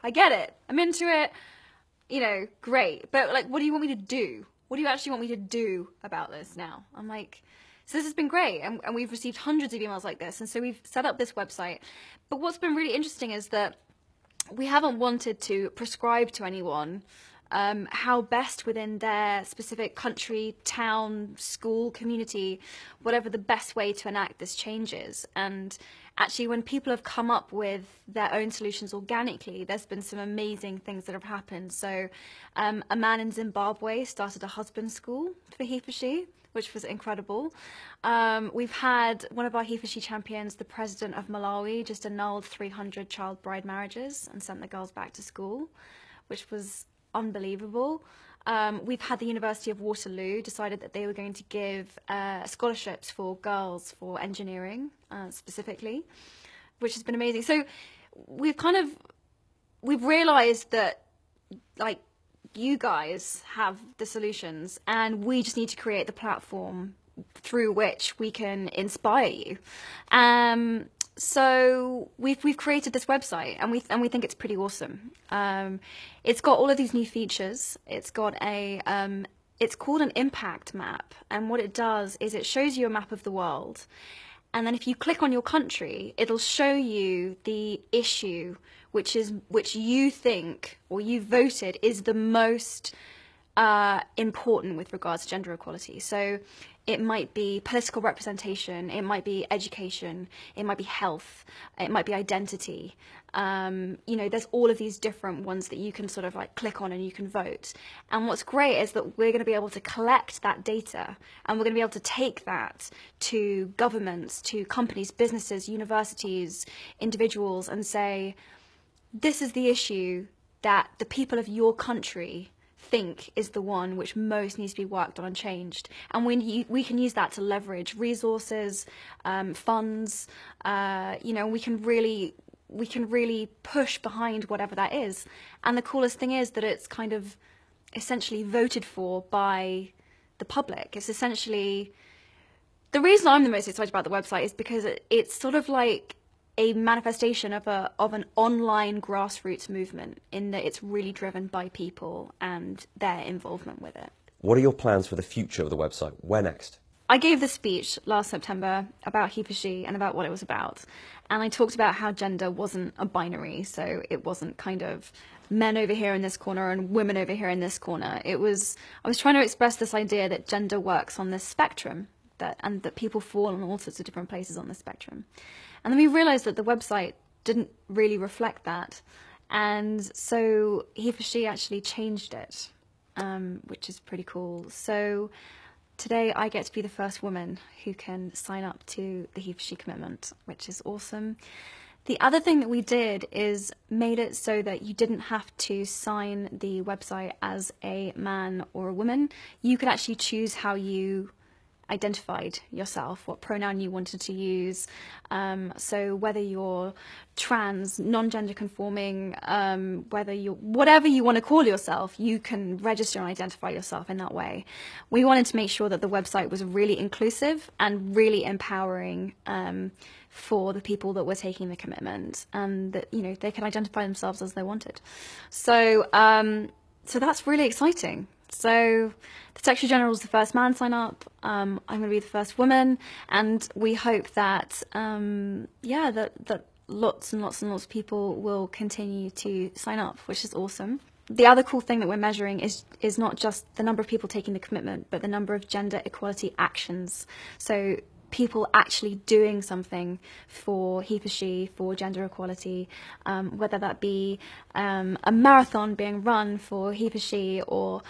I get it. I'm into it. You know, great. But like, what do you want me to do? What do you actually want me to do about this now? I'm like, so this has been great. And we've received hundreds of emails like this. And so we've set up this website. But what's been really interesting is that we haven't wanted to prescribe to anyone how best within their specific country, town, school, community, whatever the best way to enact this change is. And actually, when people have come up with their own solutions organically, there's been some amazing things that have happened. So a man in Zimbabwe started a husband school for he for she, which was incredible. We've had one of our he for she champions, the president of Malawi, just annulled 300 child bride marriages and sent the girls back to school, which was unbelievable. We've had the University of Waterloo decided that they were going to give scholarships for girls for engineering specifically, which has been amazing. So we've realized that, like, you guys have the solutions and we just need to create the platform through which we can inspire you. So we've created this website and we think it's pretty awesome. It's got all of these new features. It's got it's called an impact map, and what it does is it shows you a map of the world. And then if you click on your country, it'll show you the issue which you think or you voted is the most important with regards to gender equality. So it might be political representation, it might be education, it might be health, it might be identity. You know, there's all of these different ones that you can sort of like click on and you can vote. And what's great is that we're going to be able to collect that data and we're going to be able to take that to governments, to companies, businesses, universities, individuals, and say, this is the issue that the people of your country think is the one which most needs to be worked on and changed, and we can use that to leverage resources, funds. You know, we can really push behind whatever that is. And the coolest thing is that it's kind of essentially voted for by the public. It's essentially the reason I'm the most excited about the website is because it's sort of like a manifestation of an online grassroots movement, in that it's really driven by people and their involvement with it. What are your plans for the future of the website? Where next? I gave this speech last September about he for she and about what it was about. And I talked about how gender wasn't a binary, so it wasn't kind of men over here in this corner and women over here in this corner. I was trying to express this idea that gender works on this spectrum, and that people fall in all sorts of different places on the spectrum. And then we realized that the website didn't really reflect that. And so he for she actually changed it, which is pretty cool. So today I get to be the first woman who can sign up to the he for she commitment, which is awesome. The other thing that we did is made it so that you didn't have to sign the website as a man or a woman. You could actually choose how you identified yourself, what pronoun you wanted to use. So whether you're trans, non-gender conforming, whatever you want to call yourself, you can register and identify yourself in that way. We wanted to make sure that the website was really inclusive and really empowering for the people that were taking the commitment, and that, you know, they could identify themselves as they wanted. So so that's really exciting. So the Secretary General is the first man sign up. I'm going to be the first woman, and we hope that that lots and lots and lots of people will continue to sign up, which is awesome. The other cool thing that we're measuring is not just the number of people taking the commitment, but the number of gender equality actions. So people actually doing something for he for she, for gender equality, whether that be a marathon being run for he for she, or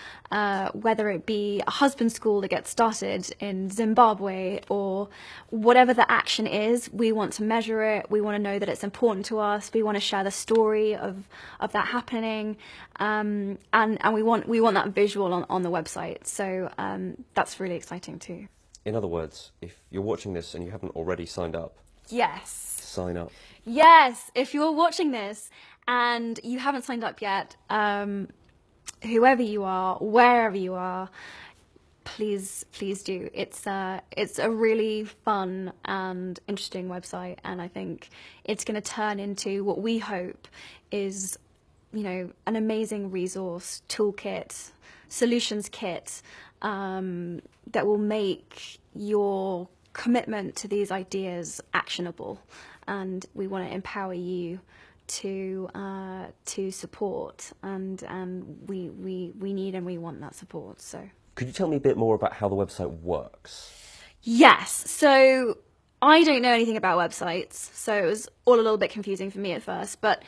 whether it be a husband school that gets started in Zimbabwe, or whatever the action is. We want to measure it. We want to know that it's important to us. We want to share the story of that happening, and we want that visual on the website. So that's really exciting too. In other words, if you're watching this and you haven't already signed up, yes, sign up. Yes, if you're watching this and you haven't signed up yet, whoever you are, wherever you are, please do. It's a really fun and interesting website, and I think it's going to turn into what we hope is you know, an amazing resource, toolkit, solutions kit that will make your commitment to these ideas actionable. And we want to empower you to support, and we need and we want that support. So Could you tell me a bit more about how the website works? yes, so I don't know anything about websites, so it was all a little bit confusing for me at first, but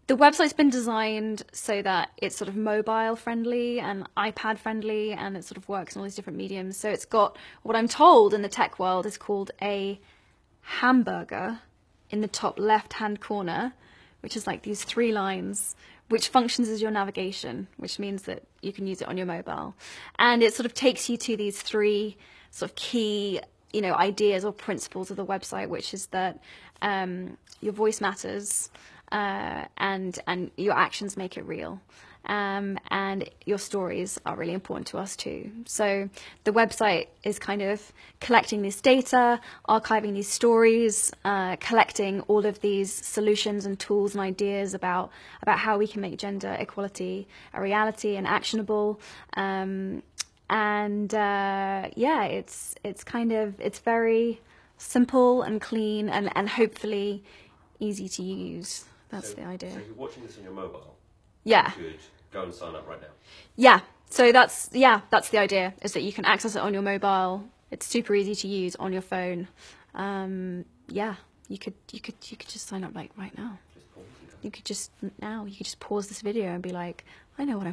the website's been designed so that it's sort of mobile friendly and iPad friendly, and it sort of works in all these different mediums. So it's got what I'm told in the tech world is called a hamburger in the top left hand corner, which is like these 3 lines, which functions as your navigation, which means that you can use it on your mobile. And it sort of takes you to these 3 sort of key, you know, ideas or principles of the website, which is that your voice matters, and your actions make it real. And your stories are really important to us too. So the website is kind of collecting this data, archiving these stories, collecting all of these solutions and tools and ideas about how we can make gender equality a reality and actionable. Yeah, it's very simple and clean and hopefully easy to use. That's the idea. So if you're watching this on your mobile, yeah, you could go and sign up right now. Yeah, so that's the idea, is that you can access it on your mobile. It's super easy to use on your phone. Yeah, you could just sign up like right now. Just pause and go. You could just pause this video and be like, I know what I'm